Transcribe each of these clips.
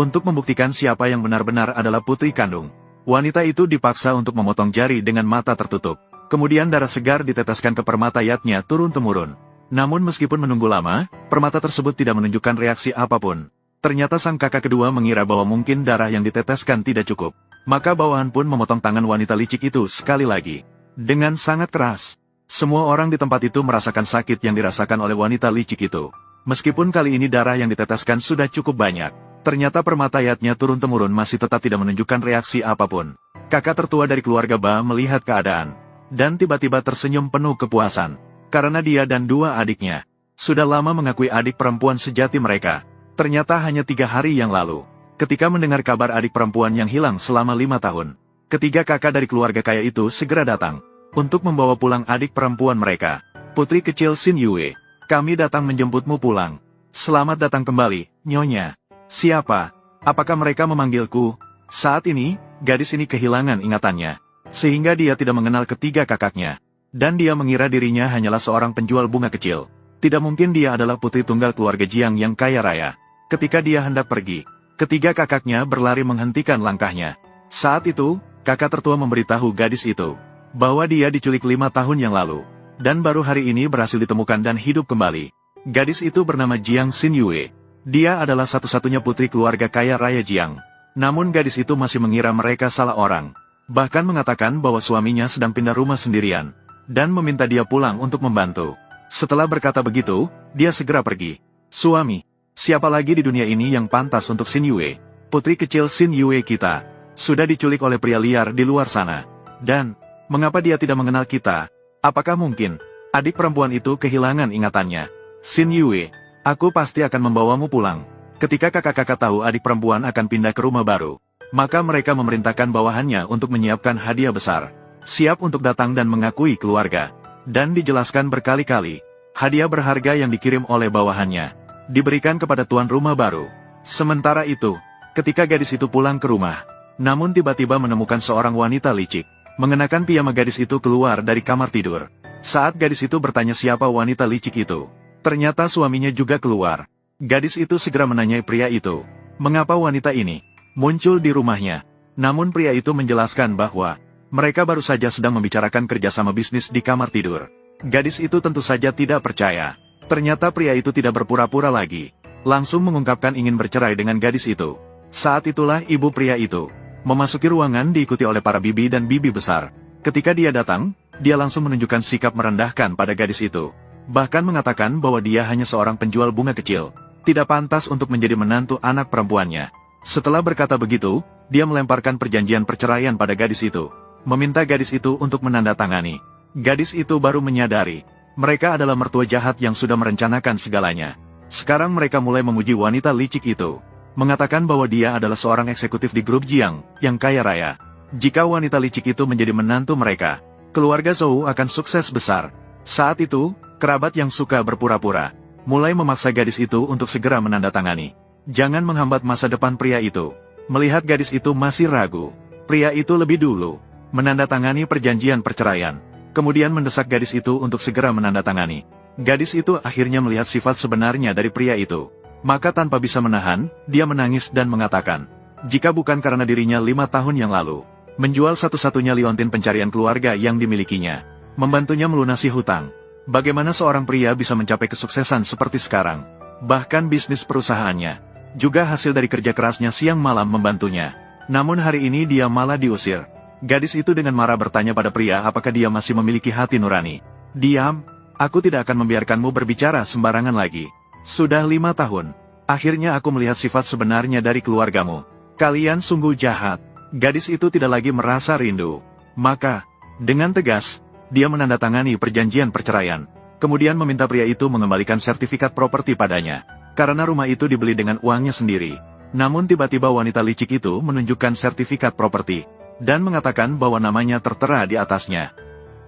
Untuk membuktikan siapa yang benar-benar adalah putri kandung, wanita itu dipaksa untuk memotong jari dengan mata tertutup. Kemudian darah segar diteteskan ke permata yatnya turun-temurun. Namun meskipun menunggu lama, permata tersebut tidak menunjukkan reaksi apapun. Ternyata sang kakak kedua mengira bahwa mungkin darah yang diteteskan tidak cukup. Maka bawahan pun memotong tangan wanita licik itu sekali lagi. Dengan sangat keras. Semua orang di tempat itu merasakan sakit yang dirasakan oleh wanita licik itu. Meskipun kali ini darah yang diteteskan sudah cukup banyak, ternyata permata yatnya turun-temurun masih tetap tidak menunjukkan reaksi apapun. Kakak tertua dari keluarga Ba melihat keadaan. Dan tiba-tiba tersenyum penuh kepuasan. Karena dia dan dua adiknya sudah lama mengakui adik perempuan sejati mereka. Ternyata hanya 3 hari yang lalu, ketika mendengar kabar adik perempuan yang hilang selama 5 tahun, ketiga kakak dari keluarga kaya itu segera datang untuk membawa pulang adik perempuan mereka. Putri kecil Xin Yue, kami datang menjemputmu pulang. Selamat datang kembali, Nyonya. Siapa? Apakah mereka memanggilku? Saat ini, gadis ini kehilangan ingatannya, sehingga dia tidak mengenal ketiga kakaknya. Dan dia mengira dirinya hanyalah seorang penjual bunga kecil. Tidak mungkin dia adalah putri tunggal keluarga Jiang yang kaya raya. Ketika dia hendak pergi, ketiga kakaknya berlari menghentikan langkahnya. Saat itu, kakak tertua memberitahu gadis itu bahwa dia diculik 5 tahun yang lalu, dan baru hari ini berhasil ditemukan dan hidup kembali. Gadis itu bernama Jiang Xin Yue. Dia adalah satu-satunya putri keluarga kaya raya Jiang. Namun gadis itu masih mengira mereka salah orang. Bahkan mengatakan bahwa suaminya sedang pindah rumah sendirian, dan meminta dia pulang untuk membantu. Setelah berkata begitu, dia segera pergi. Suami, siapa lagi di dunia ini yang pantas untuk Xin Yue? Putri kecil Xin Yue kita sudah diculik oleh pria liar di luar sana. Dan, mengapa dia tidak mengenal kita? Apakah mungkin adik perempuan itu kehilangan ingatannya? Xin Yue, aku pasti akan membawamu pulang. Ketika kakak-kakak tahu adik perempuan akan pindah ke rumah baru, maka mereka memerintahkan bawahannya untuk menyiapkan hadiah besar. Siap untuk datang dan mengakui keluarga. Dan dijelaskan berkali-kali, hadiah berharga yang dikirim oleh bawahannya diberikan kepada tuan rumah baru. Sementara itu, ketika gadis itu pulang ke rumah, namun tiba-tiba menemukan seorang wanita licik mengenakan piyama. Gadis itu keluar dari kamar tidur. Saat gadis itu bertanya siapa wanita licik itu, ternyata suaminya juga keluar. Gadis itu segera menanyai pria itu, mengapa wanita ini muncul di rumahnya. Namun pria itu menjelaskan bahwa mereka baru saja sedang membicarakan kerjasama bisnis di kamar tidur. Gadis itu tentu saja tidak percaya. Ternyata pria itu tidak berpura-pura lagi, langsung mengungkapkan ingin bercerai dengan gadis itu. Saat itulah ibu pria itu memasuki ruangan diikuti oleh para bibi dan bibi besar. Ketika dia datang, dia langsung menunjukkan sikap merendahkan pada gadis itu. Bahkan mengatakan bahwa dia hanya seorang penjual bunga kecil, tidak pantas untuk menjadi menantu anak perempuannya. Setelah berkata begitu, dia melemparkan perjanjian perceraian pada gadis itu, meminta gadis itu untuk menandatangani. Gadis itu baru menyadari, mereka adalah mertua jahat yang sudah merencanakan segalanya. Sekarang mereka mulai memuji wanita licik itu, mengatakan bahwa dia adalah seorang eksekutif di grup Jiang yang kaya raya. Jika wanita licik itu menjadi menantu mereka, keluarga Zhou akan sukses besar. Saat itu, kerabat yang suka berpura-pura mulai memaksa gadis itu untuk segera menandatangani. Jangan menghambat masa depan pria itu. Melihat gadis itu masih ragu, pria itu lebih dulu menandatangani perjanjian perceraian, kemudian mendesak gadis itu untuk segera menandatangani. Gadis itu akhirnya melihat sifat sebenarnya dari pria itu. Maka tanpa bisa menahan, dia menangis dan mengatakan, jika bukan karena dirinya 5 tahun yang lalu menjual satu-satunya liontin pencarian keluarga yang dimilikinya, membantunya melunasi hutang, bagaimana seorang pria bisa mencapai kesuksesan seperti sekarang? Bahkan bisnis perusahaannya juga hasil dari kerja kerasnya siang malam membantunya. Namun hari ini dia malah diusir. Gadis itu dengan marah bertanya pada pria apakah dia masih memiliki hati nurani. Diam, aku tidak akan membiarkanmu berbicara sembarangan lagi. Sudah 5 tahun, akhirnya aku melihat sifat sebenarnya dari keluargamu. Kalian sungguh jahat. Gadis itu tidak lagi merasa rindu. Maka, dengan tegas, dia menandatangani perjanjian perceraian. Kemudian meminta pria itu mengembalikan sertifikat properti padanya, karena rumah itu dibeli dengan uangnya sendiri. Namun tiba-tiba wanita licik itu menunjukkan sertifikat properti, dan mengatakan bahwa namanya tertera di atasnya.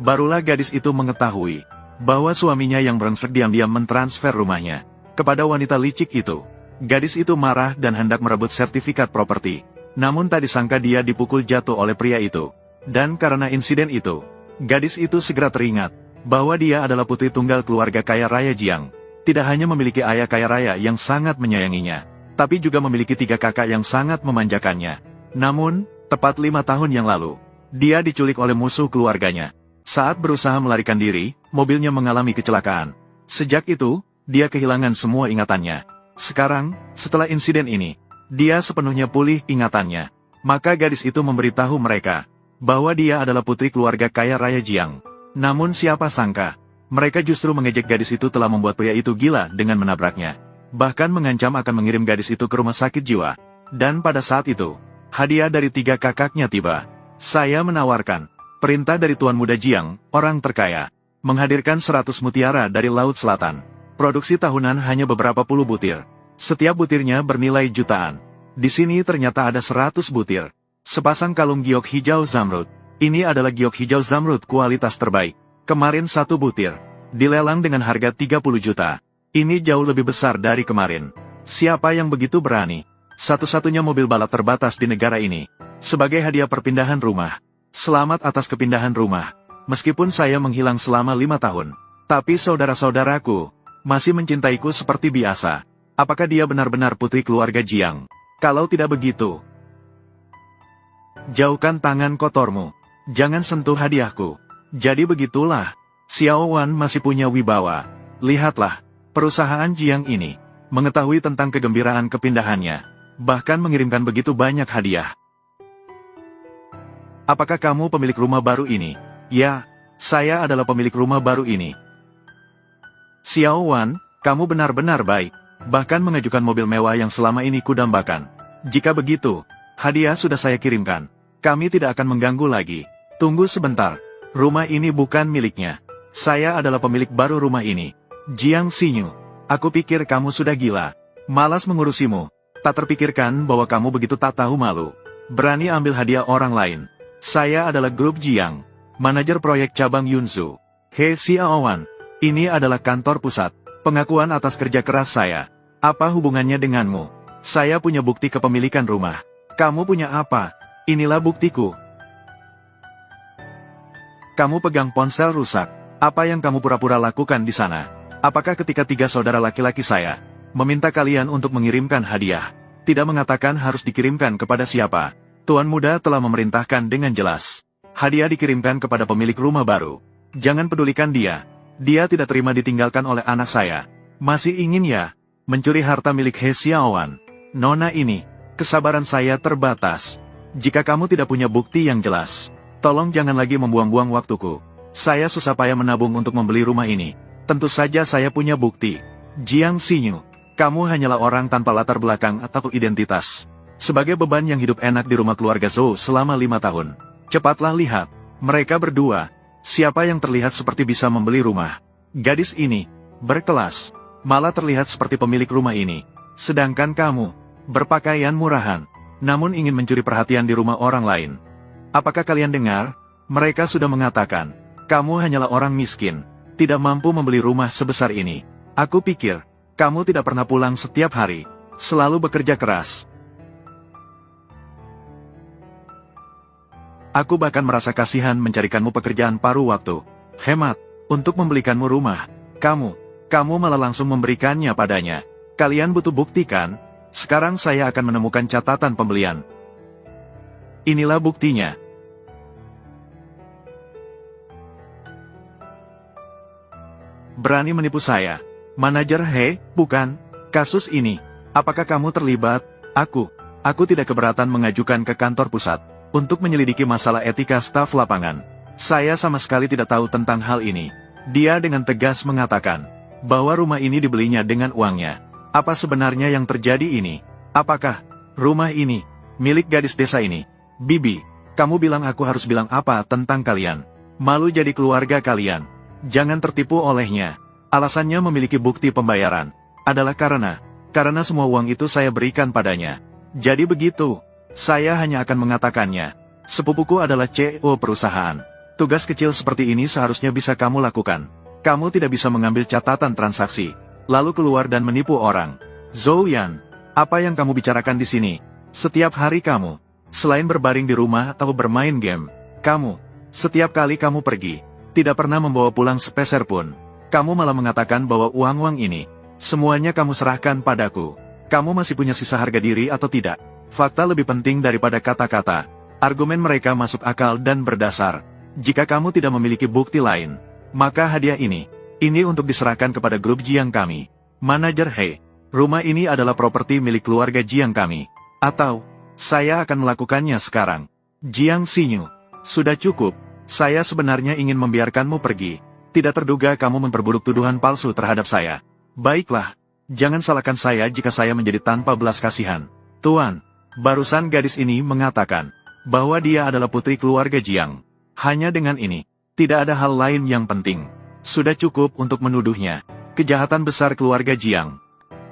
Barulah gadis itu mengetahui bahwa suaminya yang brengsek diam-diam mentransfer rumahnya kepada wanita licik itu. Gadis itu marah dan hendak merebut sertifikat properti. Namun tak disangka dia dipukul jatuh oleh pria itu. Dan karena insiden itu, gadis itu segera teringat bahwa dia adalah putri tunggal keluarga kaya raya Jiang. Tidak hanya memiliki ayah kaya raya yang sangat menyayanginya, tapi juga memiliki 3 kakak yang sangat memanjakannya. Namun, tepat 5 tahun yang lalu, dia diculik oleh musuh keluarganya. Saat berusaha melarikan diri, mobilnya mengalami kecelakaan. Sejak itu, dia kehilangan semua ingatannya. Sekarang, setelah insiden ini, dia sepenuhnya pulih ingatannya. Maka gadis itu memberitahu mereka bahwa dia adalah putri keluarga kaya raya Jiang. Namun siapa sangka, mereka justru mengejek gadis itu telah membuat pria itu gila dengan menabraknya. Bahkan mengancam akan mengirim gadis itu ke rumah sakit jiwa. Dan pada saat itu, hadiah dari 3 kakaknya tiba. Saya menawarkan perintah dari Tuan Muda Jiang, orang terkaya, menghadirkan 100 mutiara dari Laut Selatan. Produksi tahunan hanya beberapa puluh butir. Setiap butirnya bernilai jutaan. Di sini ternyata ada 100 butir. Sepasang kalung giok hijau zamrud. Ini adalah giok hijau zamrud kualitas terbaik. Kemarin 1 butir dilelang dengan harga 30 juta. Ini jauh lebih besar dari kemarin. Siapa yang begitu berani? Satu-satunya mobil balap terbatas di negara ini. Sebagai hadiah perpindahan rumah. Selamat atas kepindahan rumah. Meskipun saya menghilang selama 5 tahun. Tapi saudara-saudaraku masih mencintaiku seperti biasa. Apakah dia benar-benar putri keluarga Jiang? Kalau tidak begitu, jauhkan tangan kotormu. Jangan sentuh hadiahku. Jadi begitulah. Xiao Wan masih punya wibawa. Lihatlah. Perusahaan Jiang ini mengetahui tentang kegembiraan kepindahannya, bahkan mengirimkan begitu banyak hadiah. Apakah kamu pemilik rumah baru ini? Ya, saya adalah pemilik rumah baru ini. Xiao Wan, kamu benar-benar baik, bahkan mengajukan mobil mewah yang selama ini kudambakan. Jika begitu, hadiah sudah saya kirimkan. Kami tidak akan mengganggu lagi. Tunggu sebentar, rumah ini bukan miliknya. Saya adalah pemilik baru rumah ini. Jiang Xinyu, aku pikir kamu sudah gila. Malas mengurusimu. Tak terpikirkan bahwa kamu begitu tak tahu malu. Berani ambil hadiah orang lain. Saya adalah grup Jiang, manajer proyek cabang Yunsu. He Xiao Wan, ini adalah kantor pusat. Pengakuan atas kerja keras saya. Apa hubungannya denganmu? Saya punya bukti kepemilikan rumah. Kamu punya apa? Inilah buktiku. Kamu pegang ponsel rusak. Apa yang kamu pura-pura lakukan di sana? Apakah ketika 3 saudara laki-laki saya meminta kalian untuk mengirimkan hadiah, tidak mengatakan harus dikirimkan kepada siapa? Tuan Muda telah memerintahkan dengan jelas. Hadiah dikirimkan kepada pemilik rumah baru. Jangan pedulikan dia. Dia tidak terima ditinggalkan oleh anak saya. Masih ingin ya mencuri harta milik He Xiaowan? Nona ini, kesabaran saya terbatas. Jika kamu tidak punya bukti yang jelas, tolong jangan lagi membuang-buang waktuku. Saya susah payah menabung untuk membeli rumah ini. Tentu saja saya punya bukti. Jiang Xinyu, kamu hanyalah orang tanpa latar belakang atau identitas. Sebagai beban yang hidup enak di rumah keluarga Zhou selama 5 tahun. Cepatlah lihat, mereka berdua. Siapa yang terlihat seperti bisa membeli rumah? Gadis ini, berkelas, malah terlihat seperti pemilik rumah ini. Sedangkan kamu, berpakaian murahan, namun ingin mencuri perhatian di rumah orang lain. Apakah kalian dengar? Mereka sudah mengatakan, kamu hanyalah orang miskin. Tidak mampu membeli rumah sebesar ini. Aku pikir, kamu tidak pernah pulang setiap hari. Selalu bekerja keras. Aku bahkan merasa kasihan mencarikanmu pekerjaan paruh waktu. Hemat, untuk membelikanmu rumah. Kamu malah langsung memberikannya padanya. Kalian butuh bukti kan? Sekarang saya akan menemukan catatan pembelian. Inilah buktinya. Berani menipu saya. Manajer He, bukan. Kasus ini, apakah kamu terlibat? Aku tidak keberatan mengajukan ke kantor pusat untuk menyelidiki masalah etika staf lapangan. Saya sama sekali tidak tahu tentang hal ini. Dia dengan tegas mengatakan bahwa rumah ini dibelinya dengan uangnya. Apa sebenarnya yang terjadi ini? Apakah rumah ini milik gadis desa ini? Bibi, kamu bilang aku harus bilang apa tentang kalian? Malu jadi keluarga kalian. Jangan tertipu olehnya. Alasannya memiliki bukti pembayaran adalah karena semua uang itu saya berikan padanya. Jadi begitu. Saya hanya akan mengatakannya. Sepupuku adalah CEO perusahaan. Tugas kecil seperti ini seharusnya bisa kamu lakukan. Kamu tidak bisa mengambil catatan transaksi, lalu keluar dan menipu orang. Zhou Yan, apa yang kamu bicarakan di sini? Setiap hari kamu, selain berbaring di rumah atau bermain game, setiap kali kamu pergi, tidak pernah membawa pulang sepeser pun. Kamu malah mengatakan bahwa uang-uang ini, semuanya kamu serahkan padaku. Kamu masih punya sisa harga diri atau tidak? Fakta lebih penting daripada kata-kata. Argumen mereka masuk akal dan berdasar. Jika kamu tidak memiliki bukti lain, maka hadiah ini untuk diserahkan kepada grup Jiang kami. Manajer He, rumah ini adalah properti milik keluarga Jiang kami. Atau, saya akan melakukannya sekarang. Jiang Xinyu, sudah cukup. Saya sebenarnya ingin membiarkanmu pergi. Tidak terduga kamu memperburuk tuduhan palsu terhadap saya. Baiklah, jangan salahkan saya jika saya menjadi tanpa belas kasihan. Tuan, barusan gadis ini mengatakan bahwa dia adalah putri keluarga Jiang. Hanya dengan ini, tidak ada hal lain yang penting. Sudah cukup untuk menuduhnya kejahatan besar keluarga Jiang.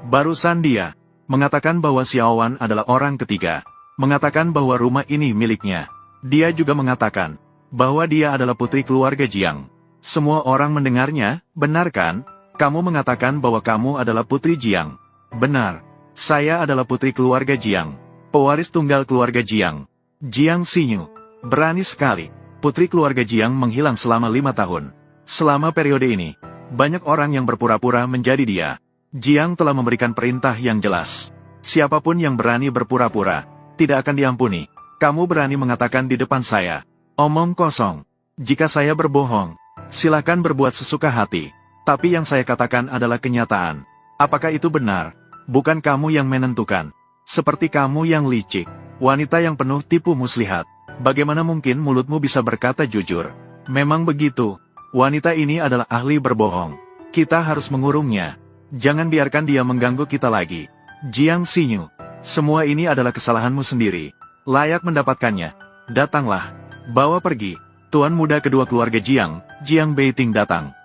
Barusan dia mengatakan bahwa Xiaowan adalah orang ketiga, mengatakan bahwa rumah ini miliknya. Dia juga mengatakan bahwa dia adalah putri keluarga Jiang. Semua orang mendengarnya, benar kan? Kamu mengatakan bahwa kamu adalah putri Jiang. Benar, saya adalah putri keluarga Jiang, pewaris tunggal keluarga Jiang. Jiang Xinyu, berani sekali. Putri keluarga Jiang menghilang selama 5 tahun. Selama periode ini, banyak orang yang berpura-pura menjadi dia. Jiang telah memberikan perintah yang jelas. Siapapun yang berani berpura-pura, tidak akan diampuni. Kamu berani mengatakan di depan saya, omong kosong. Jika saya berbohong, silakan berbuat sesuka hati. Tapi yang saya katakan adalah kenyataan. Apakah itu benar? Bukan kamu yang menentukan. Seperti kamu yang licik, wanita yang penuh tipu muslihat. Bagaimana mungkin mulutmu bisa berkata jujur? Memang begitu. Wanita ini adalah ahli berbohong. Kita harus mengurungnya. Jangan biarkan dia mengganggu kita lagi. Jiang Xinyu, semua ini adalah kesalahanmu sendiri. Layak mendapatkannya. Datanglah. Bawa pergi. Tuan muda kedua keluarga Jiang, Jiang Beiting datang.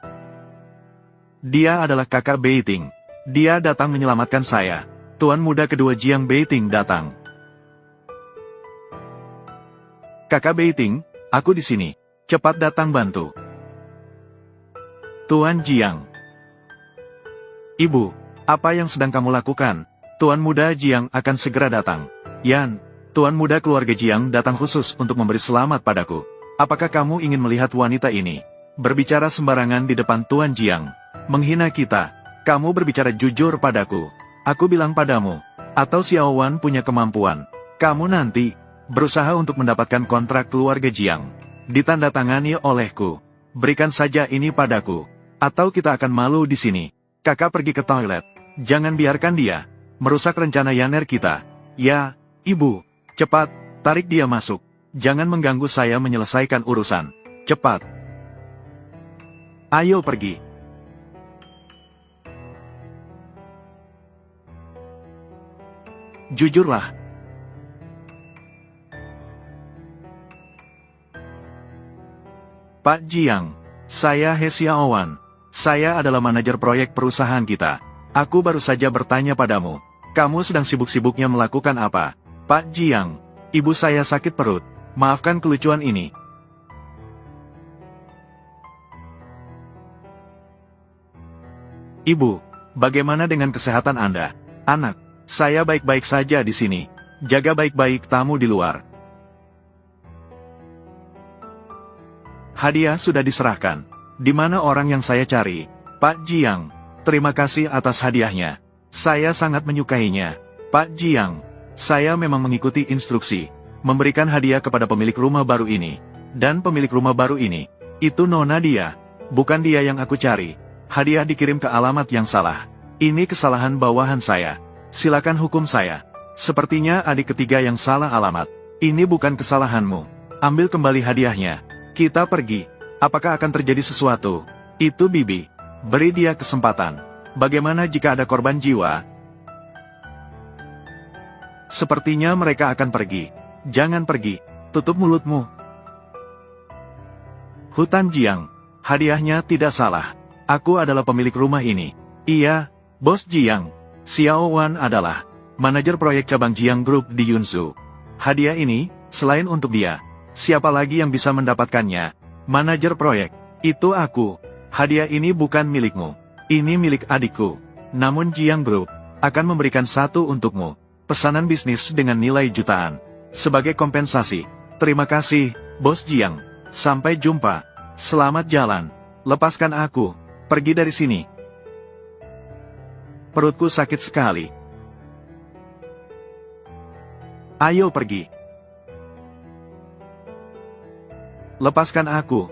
Dia adalah kakak Beiting. Dia datang menyelamatkan saya. Tuan muda kedua Jiang Beiting datang. Kakak Beiting, aku di sini. Cepat datang bantu. Tuan Jiang. Ibu, apa yang sedang kamu lakukan? Tuan muda Jiang akan segera datang. Yan, Tuan muda keluarga Jiang datang khusus untuk memberi selamat padaku. Apakah kamu ingin melihat wanita ini berbicara sembarangan di depan Tuan Jiang? Menghina kita. Kamu berbicara jujur padaku. Aku bilang padamu, atau Xiaowan punya kemampuan. Kamu nanti berusaha untuk mendapatkan kontrak keluarga Jiang. Ditandatangani olehku. Berikan saja ini padaku. Atau kita akan malu di sini. Kakak pergi ke toilet. Jangan biarkan dia merusak rencana Yaner kita. Ya, ibu. Cepat, tarik dia masuk. Jangan mengganggu saya menyelesaikan urusan. Cepat. Ayo pergi. Jujurlah. Pak Jiang, saya He Xiaowan. Saya adalah manajer proyek perusahaan kita. Aku baru saja bertanya padamu. Kamu sedang sibuk-sibuknya melakukan apa? Pak Jiang, ibu saya sakit perut. Maafkan kelucuan ini. Ibu, bagaimana dengan kesehatan Anda? Anak, saya baik-baik saja di sini. Jaga baik-baik tamu di luar. Hadiah sudah diserahkan. Di mana orang yang saya cari? Pak Jiang, terima kasih atas hadiahnya. Saya sangat menyukainya. Pak Jiang, saya memang mengikuti instruksi. Memberikan hadiah kepada pemilik rumah baru ini. Dan pemilik rumah baru ini, itu nona dia. Bukan dia yang aku cari. Hadiah dikirim ke alamat yang salah. Ini kesalahan bawahan saya. Silakan hukum saya. Sepertinya adik ketiga yang salah alamat. Ini bukan kesalahanmu. Ambil kembali hadiahnya. Kita pergi. Apakah akan terjadi sesuatu? Itu Bibi. Beri dia kesempatan. Bagaimana jika ada korban jiwa? Sepertinya mereka akan pergi. Jangan pergi. Tutup mulutmu. Hutan Jiang. Hadiahnya tidak salah. Aku adalah pemilik rumah ini. Iya, Bos Jiang. Xiaowan adalah manajer proyek cabang Jiang Group di Yunsu. Hadiah ini, selain untuk dia, siapa lagi yang bisa mendapatkannya? Manajer proyek, itu aku. Hadiah ini bukan milikmu. Ini milik adikku. Namun Jiang Group akan memberikan satu untukmu. Pesanan bisnis dengan nilai jutaan. Sebagai kompensasi. Terima kasih, Bos Jiang. Sampai jumpa. Selamat jalan. Lepaskan aku. Pergi dari sini. Perutku sakit sekali. Ayo pergi. Lepaskan aku.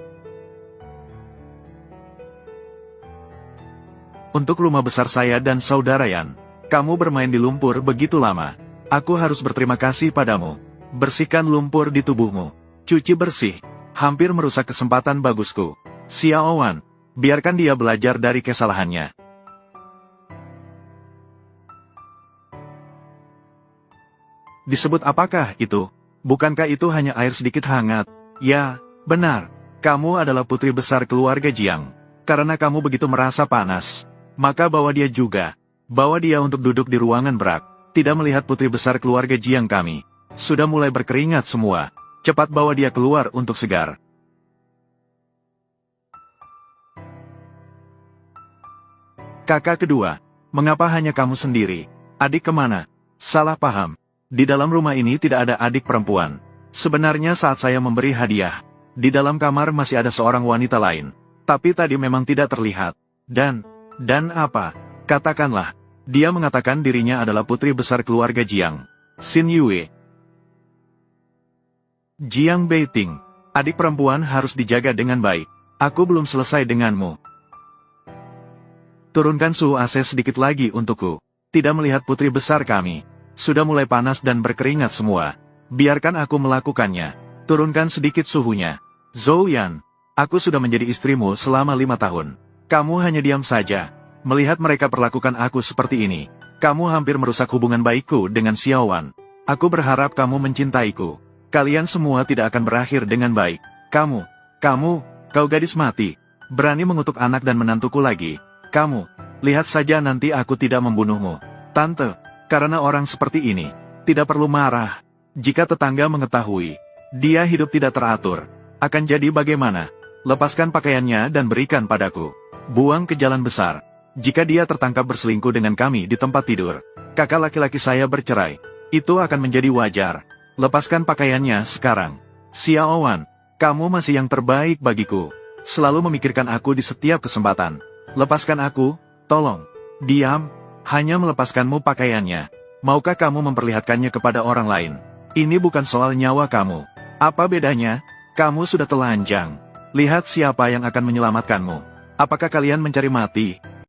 Untuk rumah besar saya dan saudara Yan, kamu bermain di lumpur begitu lama. Aku harus berterima kasih padamu. Bersihkan lumpur di tubuhmu. Cuci bersih. Hampir merusak kesempatan bagusku. Xiao Wan, biarkan dia belajar dari kesalahannya. Disebut apakah itu? Bukankah itu hanya air sedikit hangat? Ya, benar. Kamu adalah putri besar keluarga Jiang. Karena kamu begitu merasa panas, maka bawa dia juga. Bawa dia untuk duduk di ruangan berak. Tidak melihat putri besar keluarga Jiang kami. Sudah mulai berkeringat semua. Cepat bawa dia keluar untuk segar. Kakak kedua, mengapa hanya kamu sendiri? Adik kemana? Salah paham. Di dalam rumah ini tidak ada adik perempuan. Sebenarnya saat saya memberi hadiah, di dalam kamar masih ada seorang wanita lain. Tapi tadi memang tidak terlihat. Dan apa? Katakanlah, dia mengatakan dirinya adalah putri besar keluarga Jiang. Xin Yue. Jiang Beiting. Adik perempuan harus dijaga dengan baik. Aku belum selesai denganmu. Turunkan suhu AC sedikit lagi untukku. Tidak melihat putri besar kami. Sudah mulai panas dan berkeringat semua. Biarkan aku melakukannya. Turunkan sedikit suhunya. Zhou Yan, aku sudah menjadi istrimu selama 5 tahun. Kamu hanya diam saja. Melihat mereka perlakukan aku seperti ini, kamu hampir merusak hubungan baikku dengan Xiao Wan. Aku berharap kamu mencintaiku. Kalian semua tidak akan berakhir dengan baik. Kau gadis mati. Berani mengutuk anak dan menantuku lagi. Kamu, lihat saja nanti aku tidak membunuhmu. Tante, karena orang seperti ini, tidak perlu marah. Jika tetangga mengetahui, dia hidup tidak teratur, akan jadi bagaimana? Lepaskan pakaiannya dan berikan padaku. Buang ke jalan besar. Jika dia tertangkap berselingkuh dengan kami di tempat tidur, kakak laki-laki saya bercerai. Itu akan menjadi wajar. Lepaskan pakaiannya sekarang. Xiao Wan, kamu masih yang terbaik bagiku. Selalu memikirkan aku di setiap kesempatan. Lepaskan aku, tolong. Diam. Hanya melepaskanmu pakaiannya. Maukah kamu memperlihatkannya kepada orang lain? Ini bukan soal nyawa kamu. Apa bedanya? Kamu sudah telanjang. Lihat siapa yang akan menyelamatkanmu. Apakah kalian mencari mati?